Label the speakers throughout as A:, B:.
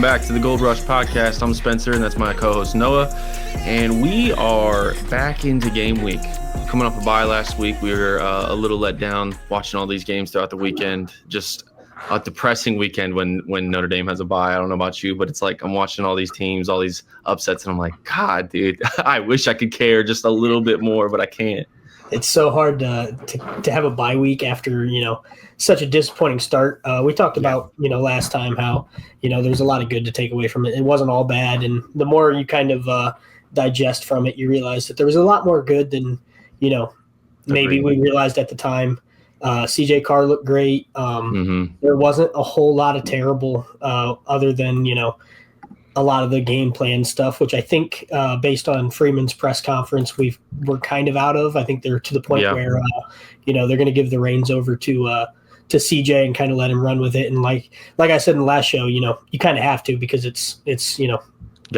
A: back to the Gold Rush podcast. I'm Spencer, and that's my co-host Noah, and we are back into game week. Coming off a bye last week, we were a little let down watching all these games throughout the weekend. Just a depressing weekend when Notre Dame has a bye. I don't know about you, but it's like I'm watching all these teams, all these upsets, and I'm like, God, dude, I wish I could care just a little bit more, but I can't.
B: It's so hard to have a bye week after, such a disappointing start. We talked about, last time how, there's a lot of good to take away from it. It wasn't all bad. And the more you kind of digest from it, you realize that there was a lot more good than, maybe we realized at the time. CJ Carr looked great. There wasn't a whole lot of terrible other than, a lot of the game plan stuff, which I think based on Freeman's press conference, we're kind of out of. I think they're to the point where, they're going to give the reins over to CJ and kind of let him run with it. And like I said in the last show, you kind of have to because it's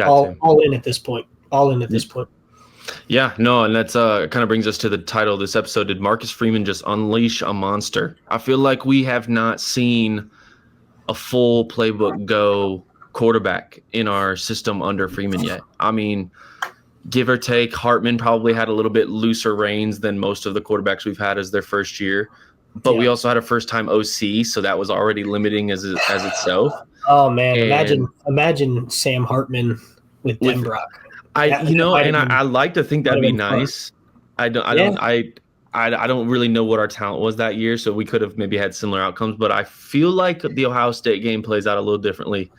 B: all in at this point. All in at this point.
A: Yeah, no, and that's kind of brings us to the title of this episode. Did Marcus Freeman just unleash a monster? I feel like we have not seen a full playbook go quarterback in our system under Freeman yet. I mean, give or take, Hartman probably had a little bit looser reins than most of the quarterbacks we've had as their first year. But we also had a first-time OC, so that was already limiting as itself.
B: Oh man, imagine Sam Hartman with Denbrock.
A: I like to think that'd be nice. I don't really know what our talent was that year, so we could have maybe had similar outcomes. But I feel like the Ohio State game plays out a little differently.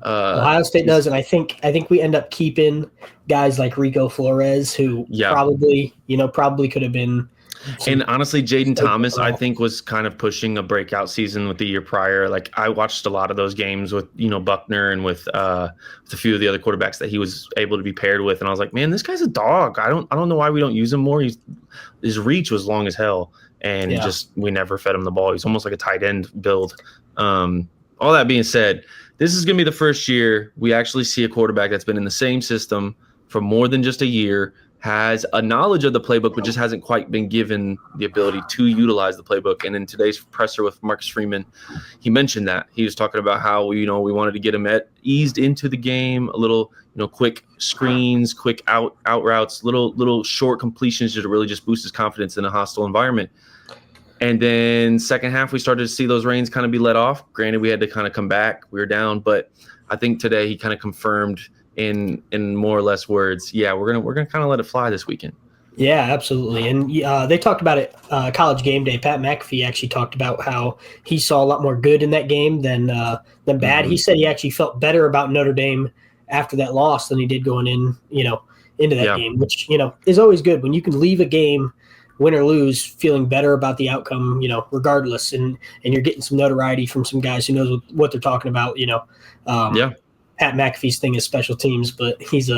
B: Ohio State does, and I think we end up keeping guys like Rico Flores, who probably could have been.
A: And honestly, Jaden Thomas, I think, was kind of pushing a breakout season with the year prior. Like I watched a lot of those games with Buckner and with a few of the other quarterbacks that he was able to be paired with, and I was like, man, this guy's a dog. I don't know why we don't use him more. His reach was long as hell, and we never fed him the ball. He's almost like a tight end build. All that being said, this is going to be the first year we actually see a quarterback that's been in the same system for more than just a year, has a knowledge of the playbook, but just hasn't quite been given the ability to utilize the playbook. And in today's presser with Marcus Freeman, he mentioned that. He was talking about how, we wanted to get him eased into the game, a little, quick screens, quick out routes, little short completions to really just boost his confidence in a hostile environment. And then second half, we started to see those reins kind of be let off. Granted, we had to kind of come back. We were down, but I think today he kind of confirmed in more or less words, we're gonna kind of let it fly this weekend.
B: Yeah, absolutely. And they talked about it College Game Day. Pat McAfee actually talked about how he saw a lot more good in that game than bad. Mm-hmm. He said he actually felt better about Notre Dame after that loss than he did going into that game, which is always good when you can leave a game, win or lose, feeling better about the outcome, regardless, and you're getting some notoriety from some guys who knows what they're talking about. Pat McAfee's thing is special teams, but he's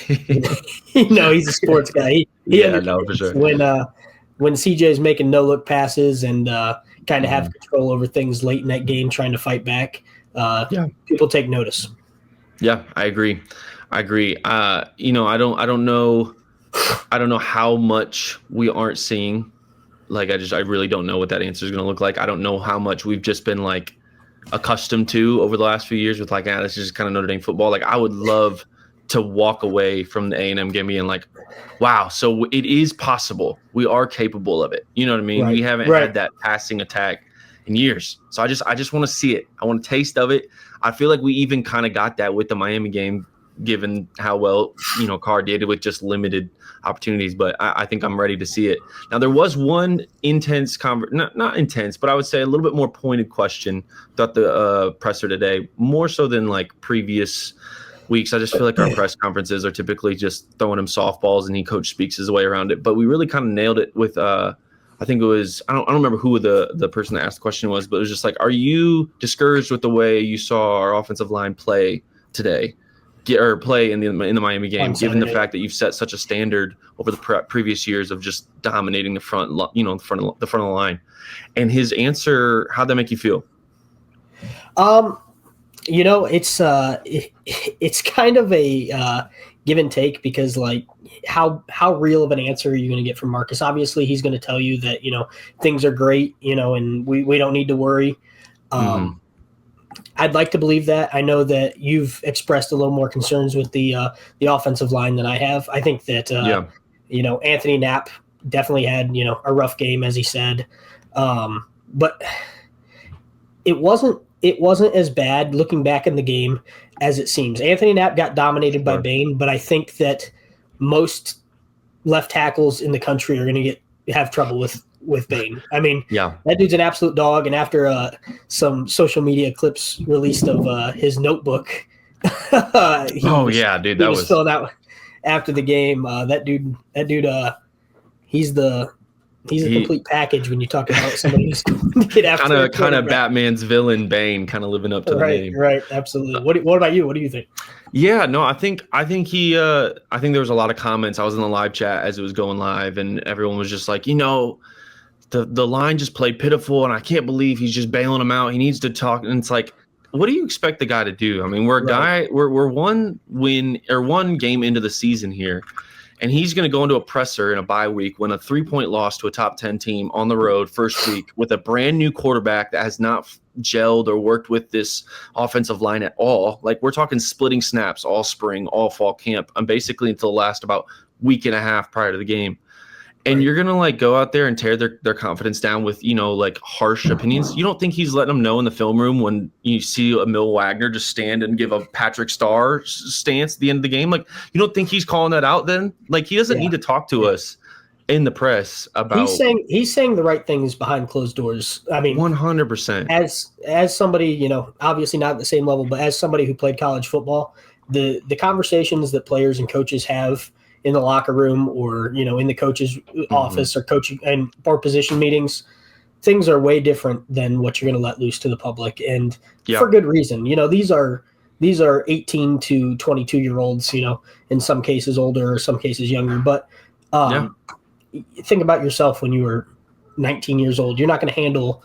B: he's a sports guy.
A: For sure.
B: When CJ's making no look passes and kind of have control over things late in that game, trying to fight back, people take notice.
A: Yeah, I agree. I don't know how much we aren't seeing. Like I really don't know what that answer is going to look like. I don't know how much we've just been like accustomed to over the last few years with like, this is just kind of Notre Dame football. Like I would love to walk away from the A&M game being like, wow, so it is possible. We are capable of it. You know what I mean? Right. We haven't had that passing attack in years. So I just want to see it. I want a taste of it. I feel like we even kind of got that with the Miami game, given how well, Carr did it with just limited opportunities, but I think I'm ready to see it. Now, there was one intense not intense, but I would say a little bit more pointed question throughout the presser today, more so than like previous weeks. I just feel like our press conferences are typically just throwing him softballs and coach speaks his way around it. But we really kind of nailed it with, I think it was, I don't remember who the person that asked the question was, but it was just like, are you discouraged with the way you saw our offensive line play today? Or play in the Miami game, given the fact that you've set such a standard over the previous years of just dominating the front, the front of the line. And his answer, how'd that make you feel?
B: It's kind of a give and take because like how real of an answer are you going to get from Marcus? Obviously, he's going to tell you that things are great, and we don't need to worry. I'd like to believe that. I know that you've expressed a little more concerns with the offensive line than I have. I think that
A: Yeah.
B: Anthony Knapp definitely had a rough game, as he said, but it wasn't as bad looking back in the game as it seems. Anthony Knapp got dominated by
A: Sure.
B: Bain, but I think that most left tackles in the country are going to have trouble with Bain. I mean,
A: Yeah.
B: that dude's an absolute dog. And after some social media clips released of his notebook,
A: Yeah, dude,
B: he
A: that
B: was
A: was
B: filling out after the game. That dude, he's a complete package when you talk about somebody who's going to get after
A: kind of Batman's villain Bane, kind of living up to the name.
B: Right, absolutely. What about you? What do you think?
A: Yeah, no, I think he I think there was a lot of comments. I was in the live chat as it was going live, and everyone was just like, the line just played pitiful, and I can't believe he's just bailing him out. He needs to talk, and it's like, what do you expect the guy to do? I mean, we're one win or one game into the season here, and he's going to go into a presser in a bye week, win a 3-point loss to a top 10 team on the road first week with a brand new quarterback that has not gelled or worked with this offensive line at all. Like, we're talking splitting snaps all spring, all fall camp, and basically until the last about week and a half prior to the game. And you're going to like go out there and tear their confidence down with, like harsh opinions. You don't think he's letting them know in the film room when you see Emil Wagner just stand and give a Patrick Starr stance at the end of the game? Like, you don't think he's calling that out then? Like, he doesn't need to talk to us in the press about.
B: He's saying the right things behind closed doors. I mean,
A: 100%.
B: As somebody, obviously not at the same level, but as somebody who played college football, the conversations that players and coaches have in the locker room or, in the coach's office or coaching or position meetings, things are way different than what you're going to let loose to the public. And for good reason. These are 18 to 22-year-olds, in some cases older or some cases younger. But think about yourself when you were 19 years old. You're not going to handle,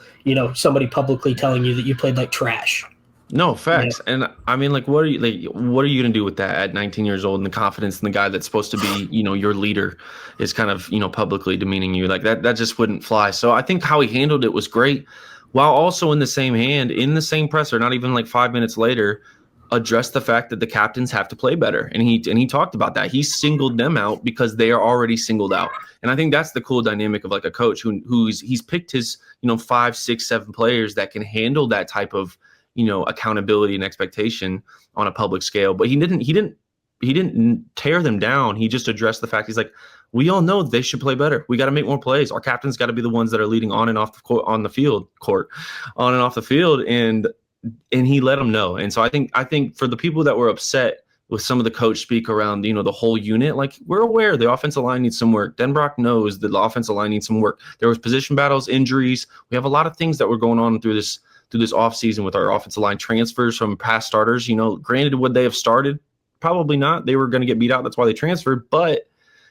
B: somebody publicly telling you that you played like trash.
A: No, facts. Yeah. And I mean, like, what are you going to do with that at 19 years old, and the confidence in the guy that's supposed to be, your leader is kind of, publicly demeaning you? Like, that just wouldn't fly. So I think how he handled it was great, while also in the same hand, in the same presser, not even like 5 minutes later, addressed the fact that the captains have to play better. And he talked about that. He singled them out because they are already singled out. And I think that's the cool dynamic of like a coach he's picked his, 5, 6, 7 players that can handle that type of, accountability and expectation on a public scale. But he didn't tear them down. He just addressed the fact. He's like, we all know they should play better. We got to make more plays. Our captains got to be the ones that are leading on and off the court, on and off the field. And he let them know. And so I think for the people that were upset with some of the coach speak around, the whole unit, like, we're aware the offensive line needs some work. Denbrock knows that the offensive line needs some work. There was position battles, injuries. We have a lot of things that were going on through this offseason with our offensive line transfers from past starters. Granted, would they have started? Probably not. They were going to get beat out. That's why they transferred. But,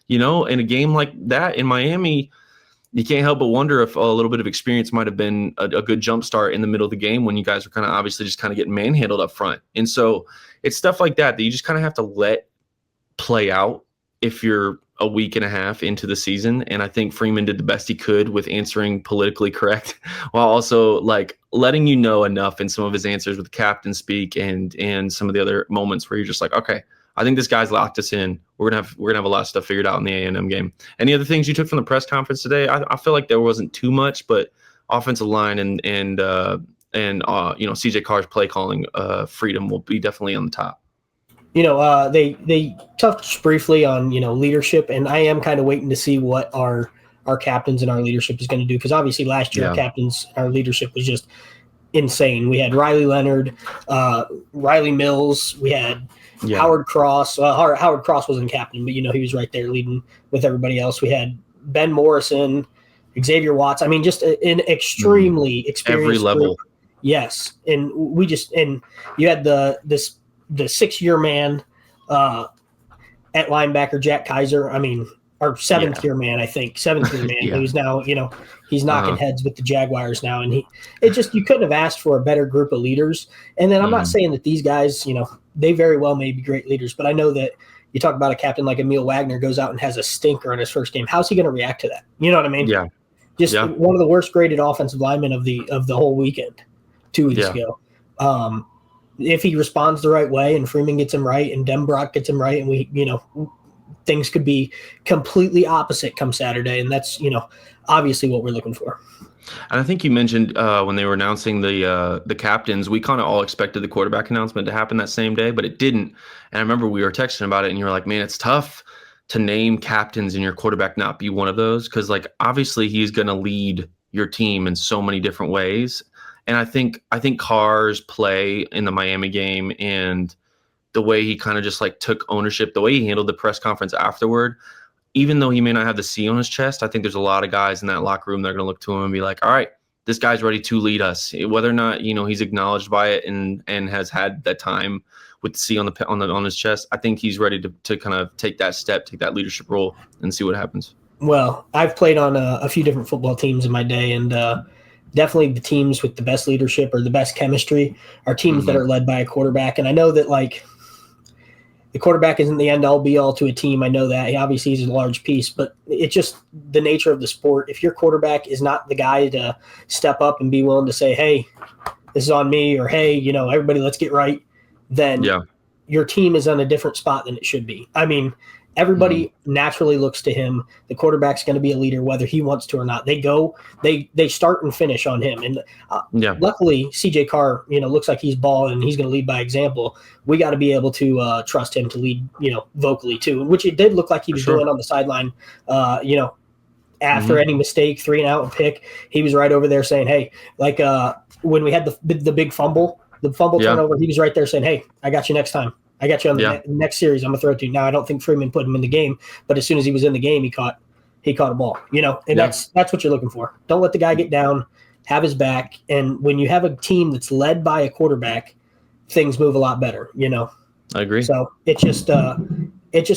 A: in a game like that in Miami, you can't help but wonder if a little bit of experience might have been a good jump start in the middle of the game when you guys were kind of obviously just kind of getting manhandled up front. And so it's stuff like that you just kind of have to let play out if you're a week and a half into the season. And I think Freeman did the best he could with answering politically correct, while also like letting enough in some of his answers with the captain speak and some of the other moments where you're just like, okay, I think this guy's locked us in. We're gonna have a lot of stuff figured out in the A&M game. Any other things you took from the press conference today? I feel like there wasn't too much, but offensive line and CJ Carr's play calling freedom will be definitely on the top.
B: They touched briefly on, leadership, and I am kind of waiting to see what our captains and our leadership is going to do. Because obviously last year, our leadership was just insane. We had Riley Leonard, Riley Mills. We had Howard Cross. Howard Cross wasn't captain, but, he was right there leading with everybody else. We had Ben Morrison, Xavier Watts. I mean, just an extremely experienced
A: every level.
B: Group. Yes. And you had the 6-year man at linebacker, Jack Kaiser. I mean, our 7th-year man, I think. 7th-year man who's now, he's knocking heads with the Jaguars now. And you couldn't have asked for a better group of leaders. And then I'm not saying that these guys, they very well may be great leaders, but I know that you talk about a captain like Emil Wagner goes out and has a stinker in his first game. How's he going to react to that? You know what I mean?
A: Yeah.
B: One of the worst graded offensive linemen of the whole weekend 2 weeks ago. if he responds the right way and Freeman gets him right and Denbrock gets him right, and we, things could be completely opposite come Saturday. And that's, obviously what we're looking for.
A: And I think you mentioned when they were announcing the captains, we kind of all expected the quarterback announcement to happen that same day, but it didn't. And I remember we were texting about it, and you were like, "Man, it's tough to name captains and your quarterback not be one of those, because like obviously he's going to lead your team in so many different ways." And I think Carr's play in the Miami game and the way he kind of just like took ownership, the way he handled the press conference afterward, even though he may not have the C on his chest, I think there's a lot of guys in that locker room that are going to look to him and be like, all right, this guy's ready to lead us. Whether or not, he's acknowledged by it and has had that time with the C on his chest, I think he's ready to kind of take that step, take that leadership role and see what happens.
B: Well, I've played on a few different football teams in my day, and definitely the teams with the best leadership or the best chemistry are teams that are led by a quarterback. And I know that like the quarterback isn't the end-all be-all to a team. I know that. He obviously is a large piece, but it's just the nature of the sport. If your quarterback is not the guy to step up and be willing to say, hey, this is on me, or hey, everybody let's get right, then your team is on a different spot than it should be. I mean, everybody naturally looks to him. The quarterback's going to be a leader, whether he wants to or not. They start and finish on him. And luckily, CJ Carr, looks like he's balling and he's going to lead by example. We got to be able to trust him to lead, vocally too, which it did look like he was doing on the sideline. After any mistake, 3-and-out pick, he was right over there saying, "Hey," like when we had the big fumble, turnover, he was right there saying, "Hey, I got you next time. I got you on the next series. I'm gonna throw it to you." Now I don't think Freeman put him in the game, but as soon as he was in the game, he caught a ball. And that's what you're looking for. Don't let the guy get down. Have his back. And when you have a team that's led by a quarterback, things move a lot better.
A: I agree.
B: So it's just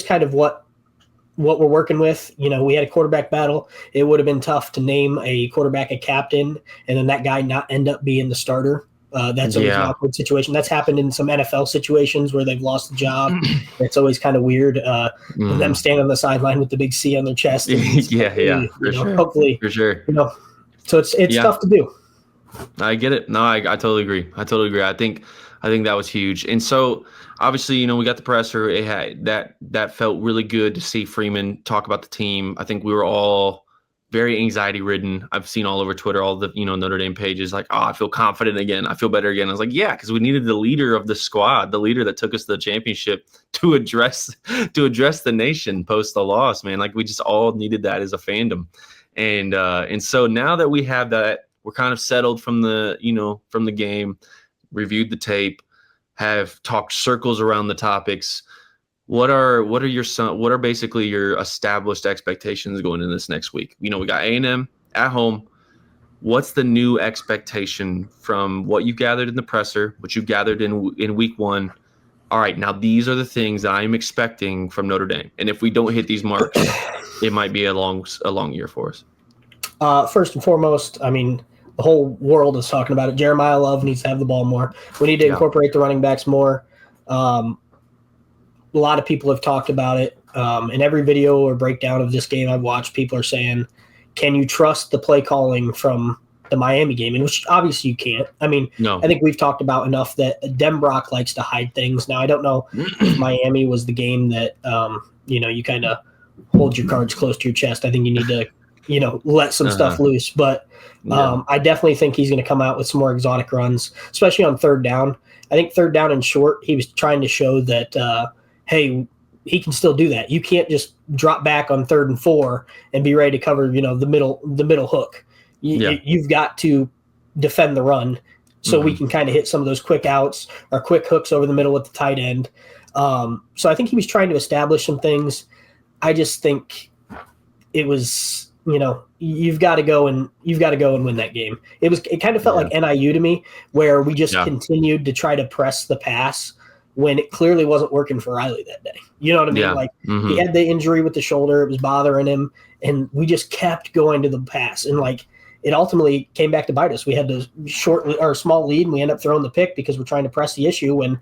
B: kind of what we're working with. We had a quarterback battle. It would have been tough to name a quarterback a captain and then that guy not end up being the starter. That's always an awkward situation. That's happened in some NFL situations where they've lost the job. It's always kind of weird. Them standing on the sideline with the big C on their chest. Hopefully, for sure. So it's tough to do.
A: I get it. No, I totally agree. I think that was huge. And so obviously, we got the presser. It had that felt really good to see Freeman talk about the team. I think we were all very anxiety ridden. I've seen all over Twitter, all the, Notre Dame pages like, "Oh, I feel confident again. I feel better again." I was like, yeah, because we needed the leader of the squad, the leader that took us to the championship to address the nation post the loss, man. Like we just all needed that as a fandom. And so now that we have that, we're kind of settled from the game, reviewed the tape, have talked circles around the topics. What are basically your established expectations going into this next week? We got A&M at home. What's the new expectation from what you gathered in the presser, what you gathered in week one? All right, now these are the things that I'm expecting from Notre Dame. And if we don't hit these marks, it might be a long year for us.
B: First and foremost, I mean, the whole world is talking about it. Jeremiah Love needs to have the ball more. We need to incorporate the running backs more. A lot of people have talked about it. In every video or breakdown of this game I've watched, people are saying, can you trust the play calling from the Miami game? And which obviously you can't. I mean, no. I think we've talked about enough that Denbrock likes to hide things. Now, I don't know if Miami was the game that, you kind of hold your cards close to your chest. I think you need to, let some stuff loose. But I definitely think he's going to come out with some more exotic runs, especially on third down. I think third down and short, he was trying to show that, hey, he can still do that. You can't just drop back on 3rd and 4 and be ready to cover, the middle hook. You've got to defend the run so we can kind of hit some of those quick outs or quick hooks over the middle at the tight end. So I think he was trying to establish some things. I just think it was, you've got to go and win that game. It kind of felt like NIU to me, where we just continued to try to press the pass when it clearly wasn't working for Riley that day. You know what I mean? Like he had the injury with the shoulder, it was bothering him, and we just kept going to the pass. And like it ultimately came back to bite us. We had the small lead, and we ended up throwing the pick because we're trying to press the issue when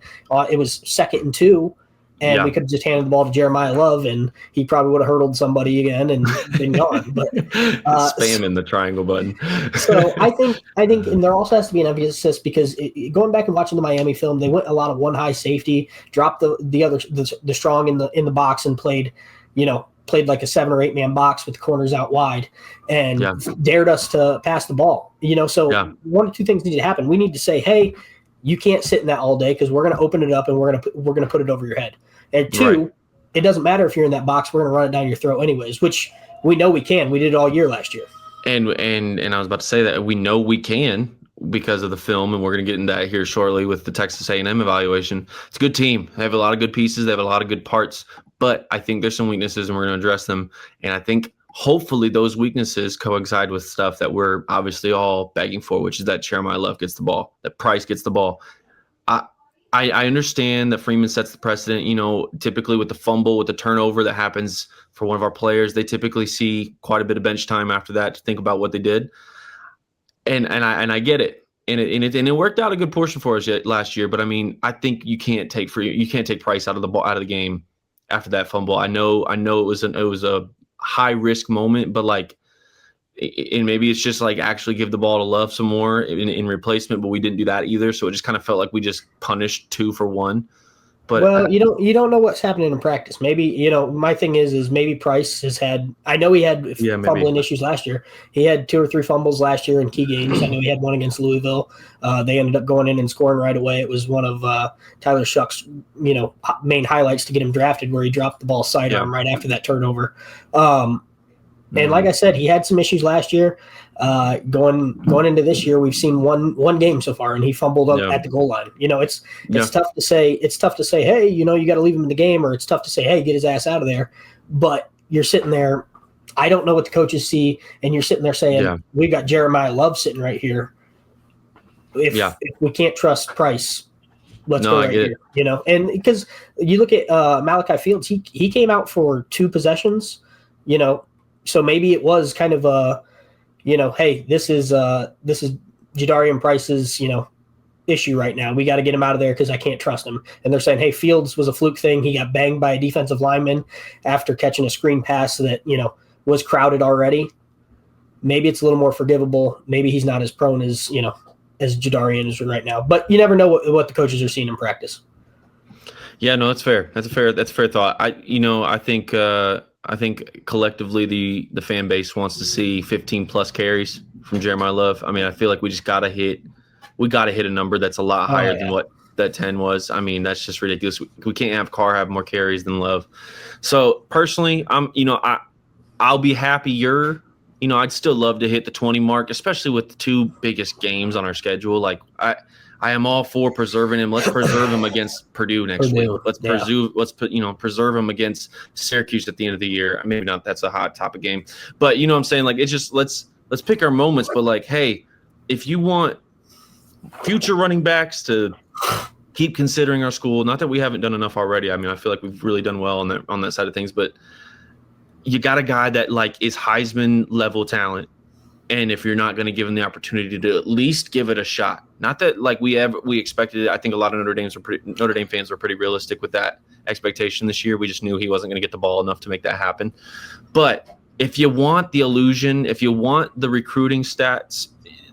B: it was 2nd and 2. and we could have just handed the ball to Jeremiah Love, and he probably would have hurdled somebody again and been gone. But
A: spamming the triangle button.
B: So I think, and there also has to be an emphasis because going back and watching the Miami film, they went a lot of one high safety, dropped the strong in the box, and played like a 7 or 8 man box with the corners out wide, and dared us to pass the ball. So one of two things need to happen. We need to say, hey, you can't sit in that all day because we're going to open it up and we're going to put it over your head. And two, it doesn't matter if you're in that box, we're going to run it down your throat anyways, which we know we can. We did it all year last year.
A: And I was about to say that we know we can because of the film, and we're going to get into that here shortly with the Texas A&M evaluation. It's a good team. They have a lot of good pieces. They have a lot of good parts, but I think there's some weaknesses, and we're going to address them. And I think hopefully those weaknesses coincide with stuff that we're obviously all begging for, which is that Jeremiah Love gets the ball, that Price gets the ball. I understand that Freeman sets the precedent, typically with the fumble, with the turnover that happens for one of our players, they typically see quite a bit of bench time after that to think about what they did. And I get it. And it worked out a good portion for us last year. But I mean, I think you can't take Price out of the game after that fumble. I know it was a high risk moment, but and maybe it's just actually give the ball to Love some more in replacement, but we didn't do that either. So it just kind of felt like we just punished 2 for 1. But
B: you don't know what's happening in practice. Maybe, my thing is maybe Price has had, I know he had fumbling issues last year. He had 2 or 3 fumbles last year in key games. I know he had one against Louisville. They ended up going in and scoring right away. It was one of Tyler Shuck's, main highlights to get him drafted, where he dropped the ball sidearm right after that turnover. And like I said, he had some issues last year. Going into this year, we've seen one game so far, and he fumbled up at the goal line. It's tough to say. It's tough to say, hey, you got to leave him in the game, or it's tough to say, hey, get his ass out of there. But you're sitting there. I don't know what the coaches see, and you're sitting there saying, we've got Jeremiah Love sitting right here. If we can't trust Price, let's go right here. And because you look at Malachi Fields, he came out for 2 possessions. So maybe it was kind of a, hey, this is Jadarian Price's, issue right now. We got to get him out of there because I can't trust him. And they're saying, hey, Fields was a fluke thing. He got banged by a defensive lineman after catching a screen pass that, was crowded already. Maybe it's a little more forgivable. Maybe he's not as prone as, as Jadarian is right now. But you never know what the coaches are seeing in practice.
A: Yeah, no, that's fair. That's a fair thought. I think collectively the fan base wants to see 15 plus carries from Jeremiah Love. I mean, I feel like we just gotta hit a number that's a lot higher than what that 10 was. I mean, that's just ridiculous. We can't have Carr have more carries than Love. So personally, I'll be happier. I'd still love to hit the 20 mark, especially with the 2 biggest games on our schedule. I am all for preserving him. Let's preserve him against Purdue next week. Let's preserve him against Syracuse at the end of the year. Maybe not. That's a hot topic game, but what I'm saying, it's just let's pick our moments. But hey, if you want future running backs to keep considering our school, not that we haven't done enough already. I mean, I feel like we've really done well on that side of things, but you got a guy that is Heisman level talent. And if you're not going to give him the opportunity to at least give it a shot, not that we expected it. I think a lot of Notre Dame fans were pretty realistic with that expectation this year. We just knew he wasn't going to get the ball enough to make that happen. But if you want the illusion, if you want the recruiting stats,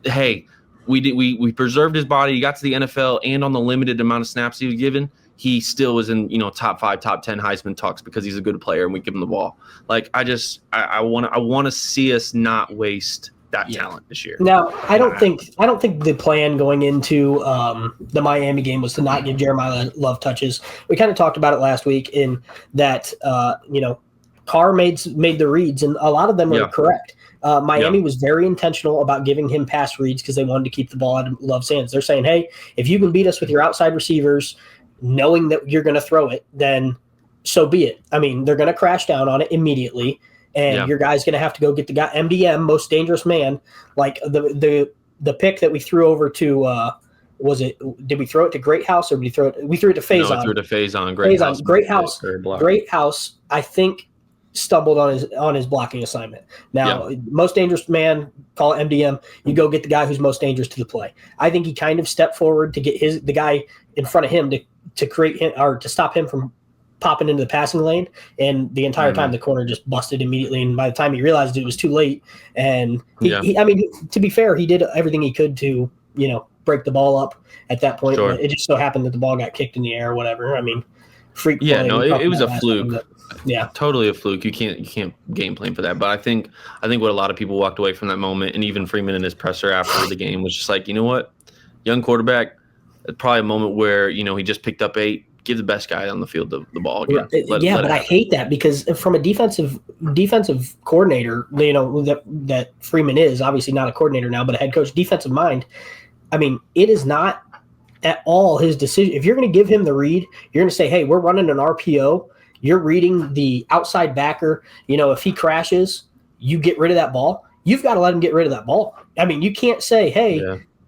A: hey, we preserved his body. He got to the NFL, and on the limited amount of snaps he was given, he still was in top 5, top 10 Heisman talks because he's a good player and we give him the ball. I want to see us not waste that talent this year.
B: Now, I don't think the plan going into the Miami game was to not give Jeremiah Love touches. We kind of talked about it last week in that Carr made the reads, and a lot of them were correct. Miami was very intentional about giving him pass reads because they wanted to keep the ball out of Love's hands. They're saying, hey, if you can beat us with your outside receivers, knowing that you're going to throw it, then so be it. I mean, they're going to crash down on it immediately. And your guy's going to have to go get the guy, MDM, most dangerous man, like the pick that we threw over to did we throw it to Great House or did we throw it? We threw it to Faison.
A: No, we threw it to Faison. Great House, I think, stumbled on his blocking assignment. Now, most dangerous man, call it MDM. You go get the guy who's most dangerous to the play. I think he kind of stepped forward to get the guy in front of him to create him or to stop him from
B: popping into the passing lane, and the entire time the corner just busted immediately. And by the time he realized it was too late, and I mean, to be fair, he did everything he could to, break the ball up at that point.
A: Sure.
B: But it just so happened that the ball got kicked in the air or whatever. I mean, freak play.
A: Yeah, no, it was a fluke.
B: Time, yeah,
A: totally a fluke. You can't game plan for that. But I think what a lot of people walked away from that moment, and even Freeman in his presser after the game, was just like, you know what, young quarterback, probably a moment where he just picked up 8. Give the best guy on the field the ball again.
B: But I hate that, because from a defensive coordinator, that Freeman is obviously not a coordinator now, but a head coach, defensive mind. I mean, it is not at all his decision. If you're going to give him the read, you're going to say, hey, we're running an RPO. You're reading the outside backer. If he crashes, you get rid of that ball. You've got to let him get rid of that ball. I mean, you can't say, hey,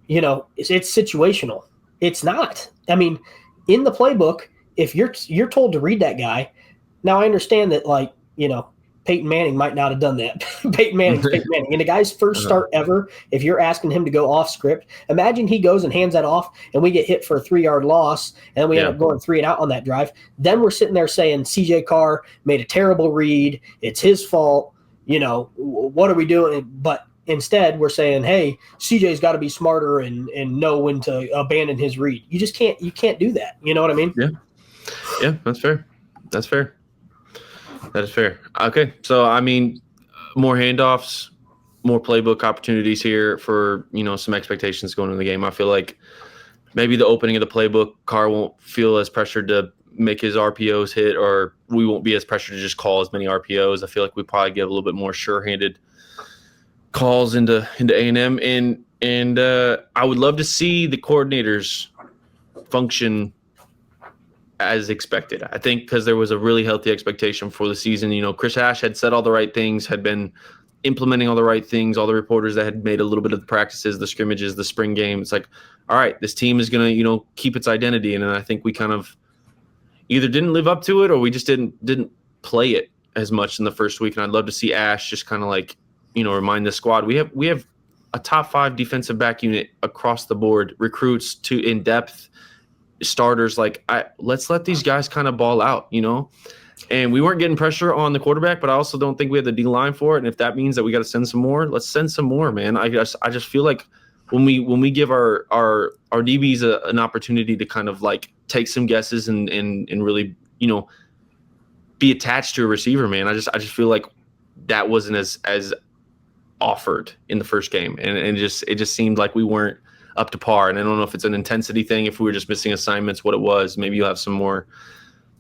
B: it's situational. It's not. I mean, in the playbook, if you're told to read that guy, now I understand that, Peyton Manning might not have done that. Peyton Manning. And the guy's first start ever, if you're asking him to go off script, imagine he goes and hands that off and we get hit for a 3-yard loss, and then we end up going 3 and out on that drive. Then we're sitting there saying CJ Carr made a terrible read. It's his fault. What are we doing? But instead, we're saying, hey, CJ's got to be smarter and know when to abandon his read. You just can't. You can't do that. You know what I mean?
A: Yeah, that's fair. That is fair. Okay, so I mean, more handoffs, more playbook opportunities here for some expectations going into the game. I feel like maybe the opening of the playbook, Carr won't feel as pressured to make his RPOs hit, or we won't be as pressured to just call as many RPOs. I feel like we probably give a little bit more sure-handed calls into A&M, and I would love to see the coordinators function as expected. I think because there was a really healthy expectation for the season. Chris Ash had said all the right things, had been implementing all the right things. All the reporters that had made a little bit of the practices, the scrimmages, the spring game. It's like, all right, this team is going to keep its identity, and I think we kind of either didn't live up to it, or we just didn't play it as much in the first week. And I'd love to see Ash just kind of remind the squad we have a top 5 defensive back unit across the board, recruits to in depth. Starters, let's let these guys kind of ball out, and we weren't getting pressure on the quarterback, but I also don't think we had the D line for it. And if that means that we got to send some more, let's send some more, man. I just feel like when we give our DBs an opportunity to kind of take some guesses and really be attached to a receiver, man. I just feel like that wasn't as offered in the first game, and it just seemed like we weren't up to par. And I don't know if it's an intensity thing, if we were just missing assignments, what it was. Maybe you'll have some more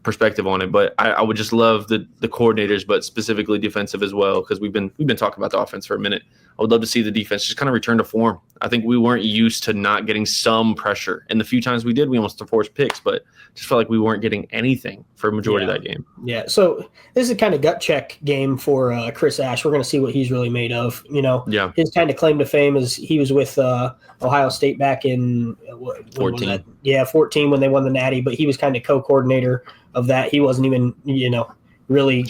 A: perspective on it. But I would just love the coordinators, but specifically defensive as well, because we've been talking about the offense for a minute. I would love to see the defense just kind of return to form. I think we weren't used to not getting some pressure. And the few times we did, we almost forced picks, but just felt like we weren't getting anything for a majority of that game.
B: Yeah, so this is a kind of gut check game for Chris Ash. We're going to see what he's really made of. His kind of claim to fame is he was with Ohio State back in
A: 14.
B: 14 when they won the Natty, but he was kind of co-coordinator of that. He wasn't even, really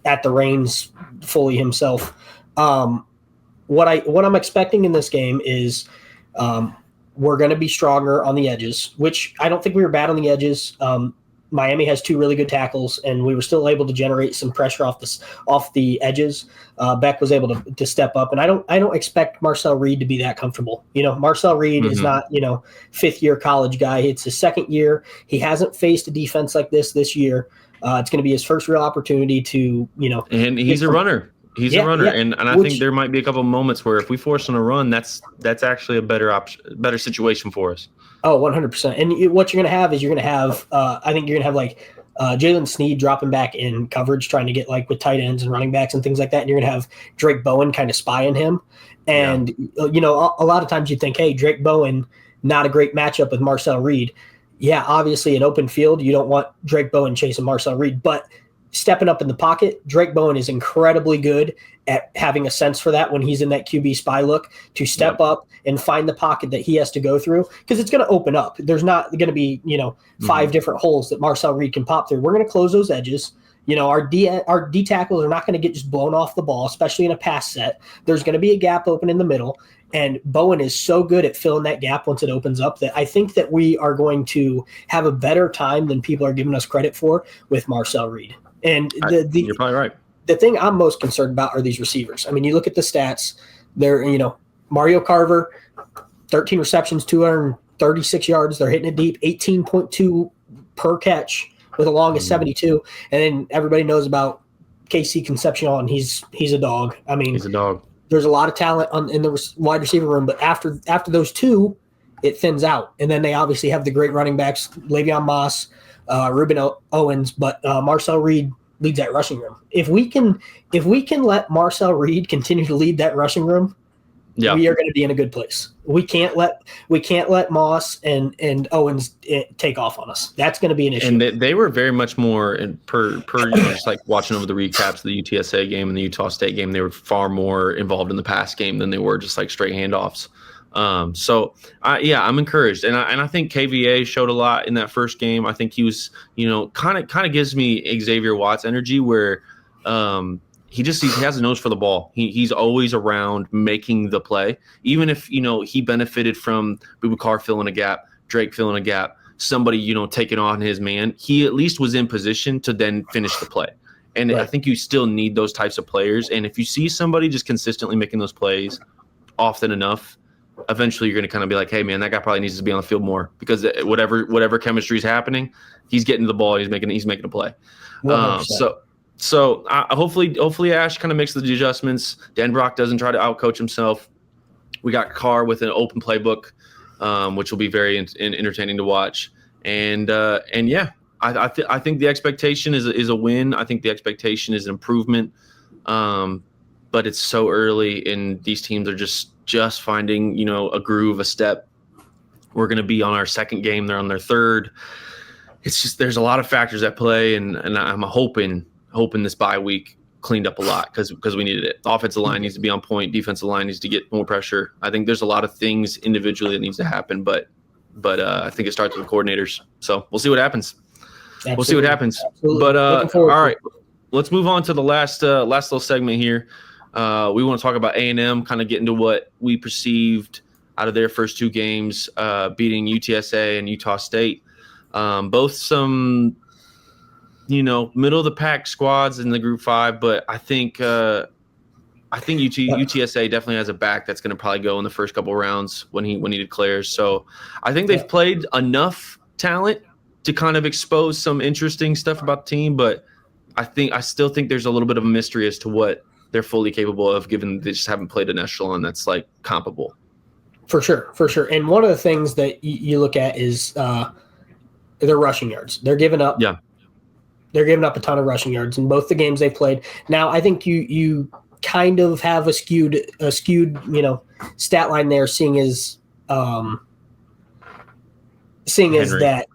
B: at the reins fully himself. What I'm expecting in this game is we're going to be stronger on the edges, which I don't think we were bad on the edges. Miami has 2 really good tackles, and we were still able to generate some pressure off the edges. Beck was able to step up, and I don't expect Marcel Reed to be that comfortable. Marcel Reed is not 5th-year college guy. It's his 2nd year. He hasn't faced a defense like this year. It's going to be his first real opportunity to
A: And he's a runner. He's a runner, and I think there might be a couple of moments where if we force him to run, that's actually a better situation for us.
B: Oh, 100%. And what you're going to have is I think you're going to have Jalen Snead dropping back in coverage, trying to get with tight ends and running backs and things like that. And you're going to have Drake Bowen kind of spying him. And, a lot of times you think, hey, Drake Bowen, not a great matchup with Marcel Reed. Yeah, obviously in open field, you don't want Drake Bowen chasing Marcel Reed, but stepping up in the pocket, Drake Bowen is incredibly good at having a sense for that when he's in that QB spy look, to step up and find the pocket that he has to go through, because it's going to open up. There's not going to be 5 different holes that Marcel Reed can pop through. We're going to close those edges. Our D tackles are not going to get just blown off the ball, especially in a pass set. There's going to be a gap open in the middle, and Bowen is so good at filling that gap once it opens up that I think that we are going to have a better time than people are giving us credit for with Marcel Reed. And
A: you're probably right.
B: The thing I'm most concerned about are these receivers. I mean, you look at the stats. They're, Mario Carver, 13 receptions, 236 yards. They're hitting it deep, 18.2 per catch with a long of 72. And then everybody knows about KC Concepcion. He's a dog. I mean,
A: he's a dog.
B: There's a lot of talent in the wide receiver room, but after those two, it thins out. And then they obviously have the great running backs, Le'Veon Moss, Ruben Owens, but Marcel Reed leads that rushing room. If we can let Marcel Reed continue to lead that rushing room, we are going to be in a good place. We can't let Moss and Owens take off on us. That's going to be an issue.
A: And they were very much more per just like watching over the recaps of the UTSA game and the Utah State game. They were far more involved in the pass game than they were just like straight handoffs. I'm encouraged, and I think KVA showed a lot in that first game. I think he was, kind of gives me Xavier Watts energy where. He has a nose for the ball. He's always around making the play. Even if, he benefited from Boubacar filling a gap, Drake filling a gap, somebody, taking on his man, he at least was in position to then finish the play. And right. I think you still need those types of players. And if you see somebody just consistently making those plays often enough, eventually you're going to kind of be like, hey, man, that guy probably needs to be on the field more because whatever chemistry is happening, he's getting the ball, he's making a play. So hopefully Ash kind of makes the adjustments. Dan Brock doesn't try to outcoach himself. We got Carr with an open playbook, which will be very entertaining to watch. And I think the expectation is a win. I think the expectation is an improvement. But it's so early, and these teams are just finding a groove, a step. We're going to be on our second game. They're on their third. It's just there's a lot of factors at play, and I'm hoping this bye week cleaned up a lot because we needed it. The offensive line needs to be on point. Defensive line needs to get more pressure. I think there's a lot of things individually that needs to happen, but I think it starts with coordinators. So we'll see what happens. Absolutely. We'll see what happens.
B: Absolutely.
A: But all right, let's move on to the last little segment here. We want to talk about A&M, kind of get into what we perceived out of their first two games, beating UTSA and Utah State. Both some middle of the pack squads in the Group 5, but I think UTSA definitely has a back that's going to probably go in the first couple rounds when he declares. So I think they've played enough talent to kind of expose some interesting stuff about the team, but I still think there's a little bit of a mystery as to what they're fully capable of, given they just haven't played an echelon that's like comparable. For sure.
B: And one of the things that you look at is their rushing yards. They're giving up.
A: Yeah.
B: They're giving up a ton of rushing yards in both the games they've played. Now, I think you kind of have a skewed stat line there, seeing as that.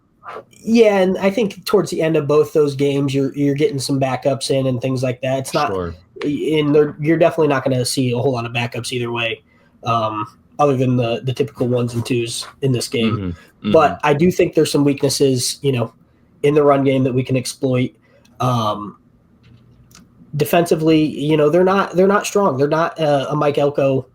B: Yeah, and I think towards the end of both those games, you're getting some backups in and things like that. It's not,
A: sure.
B: And you're definitely not going to see a whole lot of backups either way, other than the typical ones and twos in this game.
A: Mm-hmm.
B: But I do think there's some weaknesses, in the run game that we can exploit. Defensively, they're not strong. They're not a Mike Elko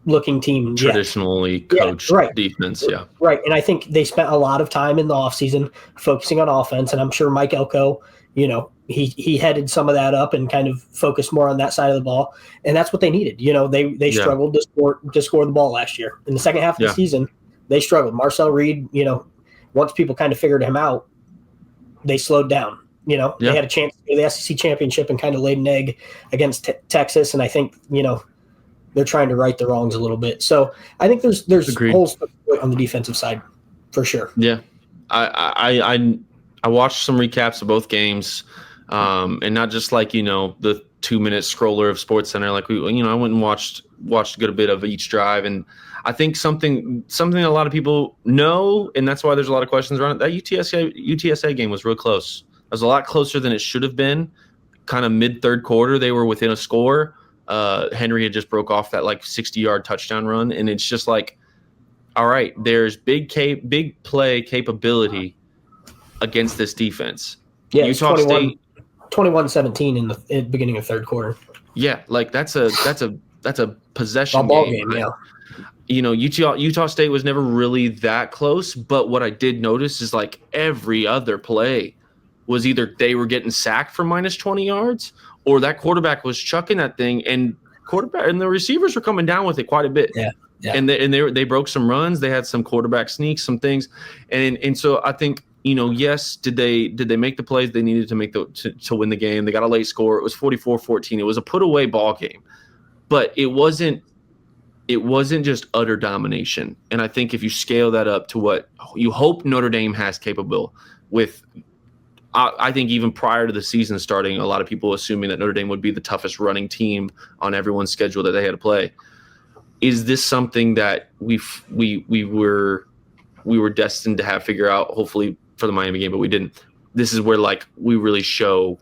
B: looking team
A: traditionally coached defense. Yeah.
B: Right. And I think they spent a lot of time in the offseason focusing on offense. And I'm sure Mike Elko, he headed some of that up and kind of focused more on that side of the ball. And that's what they needed. They struggled to score the ball last year. In the second half of the season, they struggled. Marcel Reed, once people kind of figured him out, they slowed down. They had a chance to go to the SEC championship and kind of laid an egg against Texas. And I think, they're trying to right the wrongs a little bit. So I think there's holes on the defensive side for sure.
A: Yeah. I watched some recaps of both games, and not just like, the 2-minute scroller of SportsCenter. Like I went and watched a good bit of each drive. And I think something a lot of people know, and that's why there's a lot of questions around it. That UTSA game was real close. It was a lot closer than it should have been. Kind of mid-third quarter, they were within a score. Henry had just broke off that like 60-yard touchdown run, and it's just like, all right, there's big play capability against this defense.
B: Yeah,
A: Utah State
B: 21-17 in the beginning of third quarter.
A: Yeah, like that's a possession
B: ball
A: game.
B: Yeah.
A: Utah State was never really that close, but what I did notice is like every other play was either they were getting sacked for minus 20 yards or that quarterback was chucking that thing and the receivers were coming down with it quite a bit.
B: Yeah. Yeah.
A: And they broke some runs, they had some quarterback sneaks, some things. And so I think, yes, did they make the plays they needed to make to win the game? They got a late score. It was 44-14. It was a put away ball game. But it wasn't just utter domination. And I think if you scale that up to what you hope Notre Dame has capable with, I think even prior to the season starting, a lot of people assuming that Notre Dame would be the toughest running team on everyone's schedule that they had to play. Is this something that we were destined to have figure out, hopefully for the Miami game, but we didn't? This is where like we really show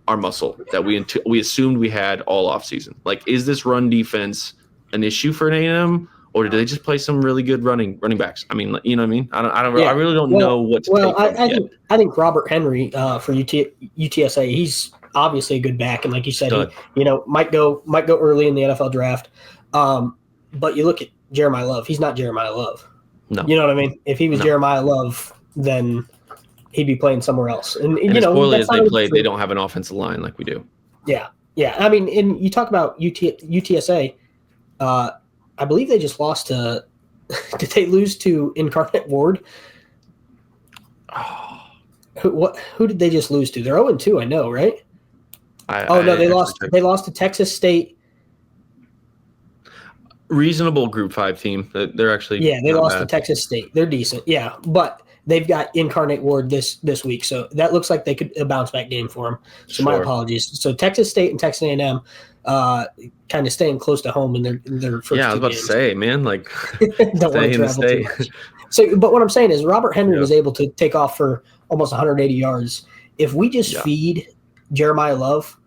A: our muscle that we assumed we had all offseason. Like, is this run defense an issue for A&M, or did they just play some really good running backs? I mean, you know what I mean? I really don't know what to take from it.
B: I think Robert Henry for UTSA, he's obviously a good back, and like you said, he might go early in the NFL draft. But you look at Jeremiah Love, he's not Jeremiah Love.
A: No.
B: You know what I mean? If he was Jeremiah Love, then he'd be playing somewhere else. And
A: as poorly as they play, they don't have an offensive line like we do.
B: Yeah. Yeah. I mean, and you talk about UTSA, I believe they just lost to – did they lose to Incarnate Word?
A: Oh.
B: Who did they just lose to? They're 0-2, I know, right? They lost to Texas State.
A: Reasonable Group 5 team. They're actually
B: they lost to Texas State. They're decent, yeah, but they've got Incarnate Word this week, so that looks like they could a bounce back game for them. So my apologies. So Texas State and Texas A&M kind of staying close to home in their first.
A: Yeah, I was about
B: games.
A: to say, man, like
B: don't want to travel too much. So, but what I'm saying is Robert Henry was able to take off for almost 180 yards. If we just feed Jeremiah Love,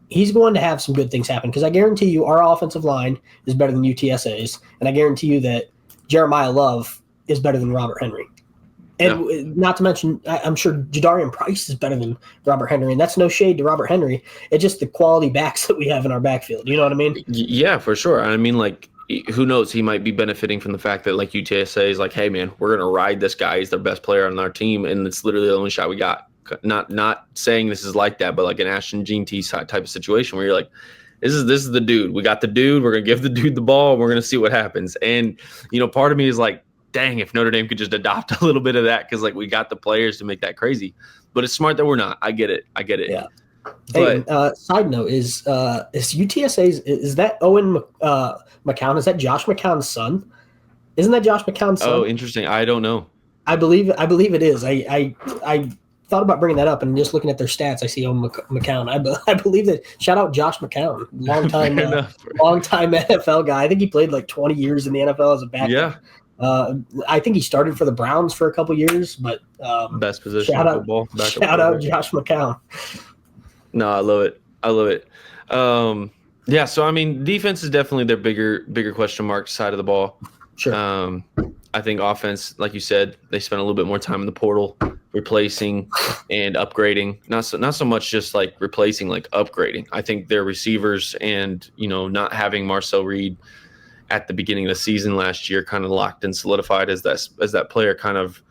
B: he's going to have some good things happen, because I guarantee you our offensive line is better than UTSA's, and I guarantee you that Jeremiah Love is better than Robert Henry. And not to mention, I'm sure Jadarian Price is better than Robert Henry, and that's no shade to Robert Henry. It's just the quality backs that we have in our backfield. You know what I mean?
A: Yeah, for sure. I mean, like, who knows? He might be benefiting from the fact that, like, UTSA is like, hey, man, we're going to ride this guy. He's the best player on our team, and it's literally the only shot we got. Not saying this is like that, but like an Ashton Jean T type of situation where you're like, this is the dude. We got the dude. We're gonna give the dude the ball, and we're gonna see what happens. And part of me is like, dang, if Notre Dame could just adopt a little bit of that, because like we got the players to make that crazy. But it's smart that we're not. I get it.
B: Yeah.
A: But
B: hey, side note is UTSA's is that Owen McCown? Is that Josh McCown's son? Isn't that Josh McCown's son?
A: Oh, interesting. I don't know.
B: I believe it is. I thought about bringing that up, and just looking at their stats, I see McCown. I believe that. Shout out Josh McCown, long time NFL guy. I think he played like 20 years in the NFL as a backup.
A: Yeah.
B: I think he started for the Browns for a couple years, but
A: best position in football.
B: Shout out Josh McCown.
A: No, I love it. Yeah. So I mean, defense is definitely their bigger question mark side of the ball.
B: Sure.
A: I think offense, like you said, they spent a little bit more time in the portal, replacing and upgrading. Not so much just like replacing, like upgrading. I think their receivers and not having Marcel Reed at the beginning of the season last year kind of locked and solidified as that player kind of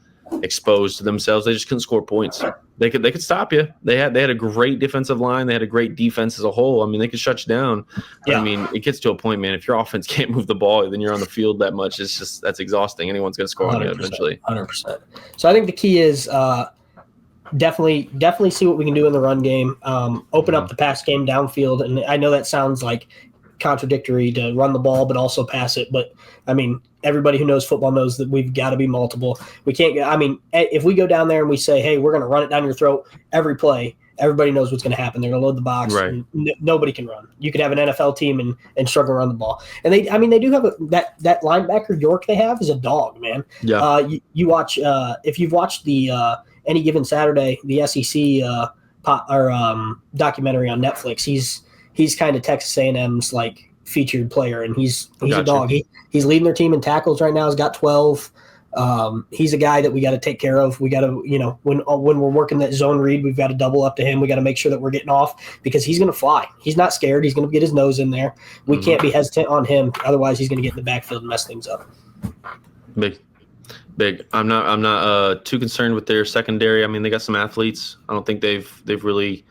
A: exposed to themselves. They just couldn't score points. They could stop you. They had a great defensive line. They had a great defense as a whole. I mean, they could shut you down. Yeah. I mean, it gets to a point, man. If your offense can't move the ball, then you're on the field that much. It's just that's exhausting. Anyone's going to score on you eventually.
B: 100%. So I think the key is definitely see what we can do in the run game. Open up the pass game downfield, and I know that sounds like contradictory to run the ball but also pass it, but I mean, everybody who knows football knows that we've got to be multiple. We can't if we go down there and we say, hey, we're going to run it down your throat every play, everybody knows what's going to happen. They're going to load the box, right? And nobody can run. You could have an NFL team and struggle to run the ball. And they do have that linebacker York they have is a dog, man.
A: Yeah.
B: You watch if you've watched the Any Given Saturday, the SEC documentary on Netflix, he's kind of Texas A&M's like featured player, and he's a dog. He's leading their team in tackles right now. He's got 12. He's a guy that we got to take care of. We got to, when we're working that zone read, we've got to double up to him. We got to make sure that we're getting off because he's going to fly. He's not scared. He's going to get his nose in there. We can't be hesitant on him. Otherwise, he's going to get in the backfield and mess things up.
A: Big. I'm not too concerned with their secondary. I mean, they got some athletes. I don't think they've really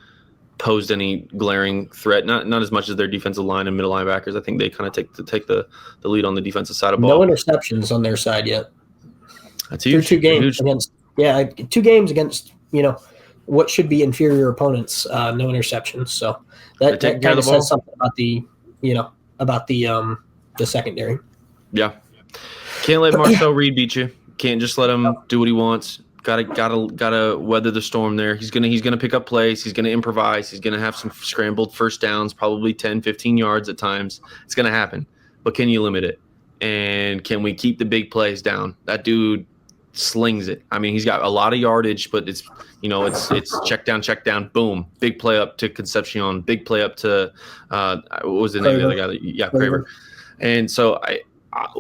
A: posed any glaring threat. Not as much as their defensive line and middle linebackers. I think they kind of take the lead on the defensive side of ball.
B: No interceptions on their side yet.
A: That's huge.
B: Through 2 games against 2 games against what should be inferior opponents. No interceptions. So that kind of says something about the secondary.
A: Yeah. Can't let Marcel Reed beat you. Can't just let him do what he wants. Gotta weather the storm there. He's gonna pick up plays. He's gonna improvise. He's gonna have some scrambled first downs, probably 10, 15 yards at times. It's gonna happen. But can you limit it? And can we keep the big plays down? That dude slings it. I mean, he's got a lot of yardage, but it's check down, boom. Big play up to Concepcion. Big play up to what was the name of the other guy? Yeah, Craver. And so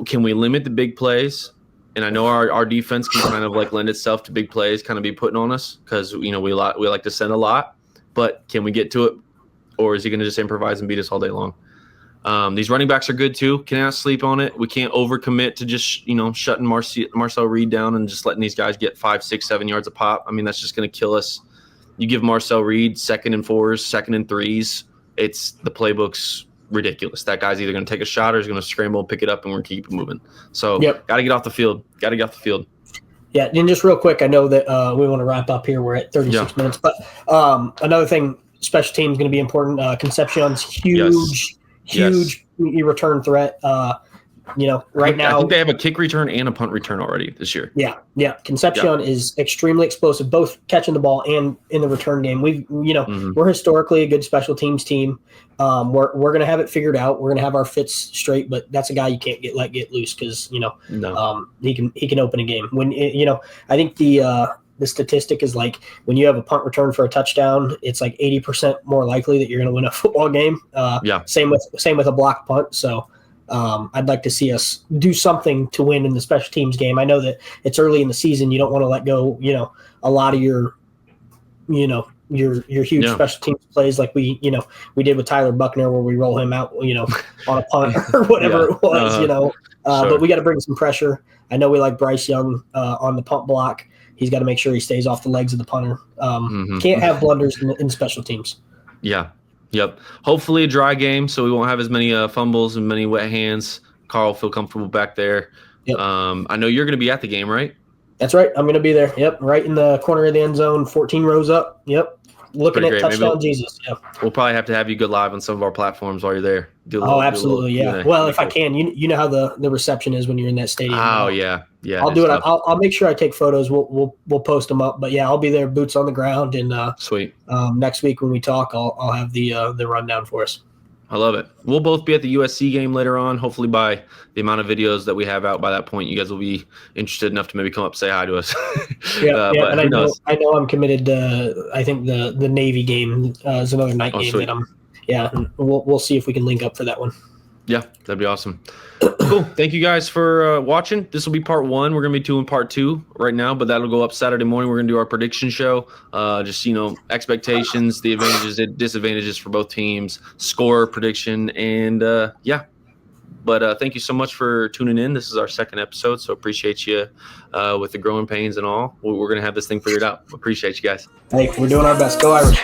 A: can we limit the big plays? And I know our defense can kind of like lend itself to big plays, kind of be putting on us because we like to send a lot. But can we get to it, or is he going to just improvise and beat us all day long? These running backs are good too. Cannot sleep on it. We can't overcommit to just shutting Marcel Reed down and just letting these guys get 5, 6, 7 yards a pop. I mean, that's just going to kill us. You give Marcel Reed 2nd and 4s, 2nd and 3s. It's the playbook's ridiculous. That guy's either going to take a shot or he's going to scramble, pick it up, and we're going to keep it moving. So got to get off the field.
B: Yeah, and just real quick, I know that we want to wrap up here. We're at 36 minutes. But another thing, special teams is going to be important. Concepcion's huge return threat. Right now.
A: I think they have a kick return and a punt return already this year.
B: Yeah. Concepcion is extremely explosive, both catching the ball and in the return game. We're historically a good special teams team. We're going to have it figured out. We're going to have our fits straight, but that's a guy you can't get loose because he can open a game. When I think the statistic is like when you have a punt return for a touchdown, it's like 80% more likely that you're going to win a football game. Same with a block punt. So. I'd like to see us do something to win in the special teams game. I know that it's early in the season. You don't want to let go, a lot of your huge special teams plays like we did with Tyler Buckner where we roll him out, on a punt or whatever it was, but we got to bring some pressure. I know we like Bryce Young on the punt block. He's got to make sure he stays off the legs of the punter. Can't have blunders in special teams.
A: Yeah. Yep. Hopefully a dry game so we won't have as many fumbles and many wet hands. Carl will feel comfortable back there.
B: Yep.
A: I know you're going to be at the game, right?
B: That's right. I'm going to be there. Yep. Right in the corner of the end zone, 14 rows up. Yep. Looking at touchdown Jesus. Yep.
A: We'll probably have to have you go live on some of our platforms while you're there.
B: Absolutely. Yeah. Well, if I can, you know how the reception is when you're in that stadium.
A: Oh, yeah. Yeah.
B: I'll do it. I'll make sure I take photos. We'll post them up. But yeah, I'll be there, boots on the ground. And
A: sweet.
B: Next week when we talk, I'll have the rundown for us.
A: I love it. We'll both be at the USC game later on. Hopefully by the amount of videos that we have out by that point, you guys will be interested enough to maybe come up, say hi to us.
B: But and I know I'm committed to, I think the Navy game is another night game sweet. And we'll see if we can link up for that one.
A: Yeah, that'd be awesome. Cool. Thank you guys for watching. This will be part 1. We're going to be doing part 2 right now, but that'll go up Saturday morning. We're going to do our prediction show. Just, expectations, the advantages and disadvantages for both teams, score prediction, and But thank you so much for tuning in. This is our 2nd episode, so appreciate you with the growing pains and all. We're going to have this thing figured out. Appreciate you guys.
B: Hey, we're doing our best. Go Irish.